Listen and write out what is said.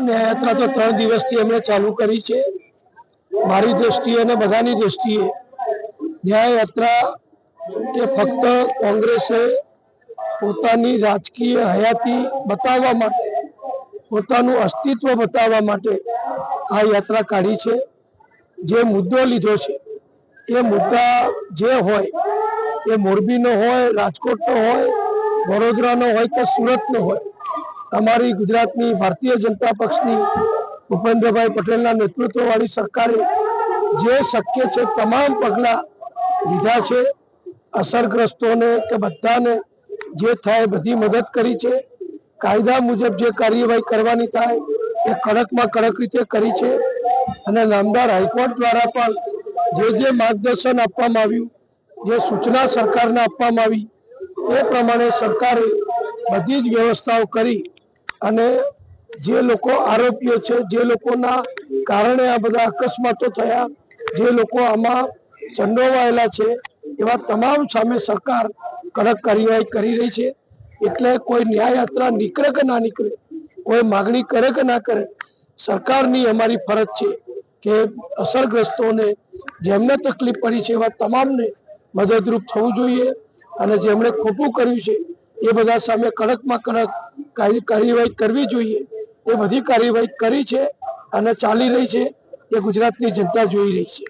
ન્યાયયાત્રા તો 3 દિવસથી એમણે ચાલુ કરી છે। મારી દ્રષ્ટિએ અને બધાની દ્રષ્ટિએ ન્યાયયાત્રા કે ફક્ત કોંગ્રેસે પોતાની રાજકીય હયાતી બતાવવા માટે, પોતાનું અસ્તિત્વ બતાવવા માટે આ યાત્રા કાઢી છે। જે મુદ્દો લીધો છે એ મુદ્દા જે હોય એ મોરબીનો હોય, રાજકોટનો હોય, વડોદરાનો હોય કે સુરતનો હોય, અમારી ગુજરાતની ભારતીય જનતા પક્ષની ભૂપેન્દ્રભાઈ પટેલના નેતૃત્વવાળી સરકારે જે શક્ય છે તમામ પગલાં લીધા છે। અસરગ્રસ્તોને કે બધાને જે થાય બધી મદદ કરી છે। કાયદા મુજબ જે કાર્યવાહી કરવાની થાય એ કડકમાં કડક રીતે કરી છે। અને નામદાર હાઈકોર્ટ દ્વારા પણ જે માર્ગદર્શન આપવામાં આવ્યું, જે સૂચના સરકારને આપવામાં આવી એ પ્રમાણે સરકારે બધી જ વ્યવસ્થાઓ કરી અને જે લોકો આરોપીઓ છે, જે લોકોના કારણે આ બધા અકસ્માતો થયા, જે લોકો આમાં સંડોવાયેલા છે, એવા તમામ સામે સરકાર કડક કાર્યવાહી કરી રહી છે। એટલે કોઈ ન્યાયયાત્રા નીકળે કે ના નીકળે, કોઈ માગણી કરે કે ના કરે, સરકારની અમારી ફરજ છે કે અસરગ્રસ્તોને જેમને તકલીફ પડી છે એવા તમામને મદદરૂપ થવું જોઈએ। અને જેમણે ખોટું કર્યું છે એ બધા સામે કડકમાં કડક કાર્યવાહી કરવી જોઈએ। એ બધી કાર્યવાહી કરી છે અને ચાલી રહી છે, એ ગુજરાતની જનતા જોઈ રહી છે।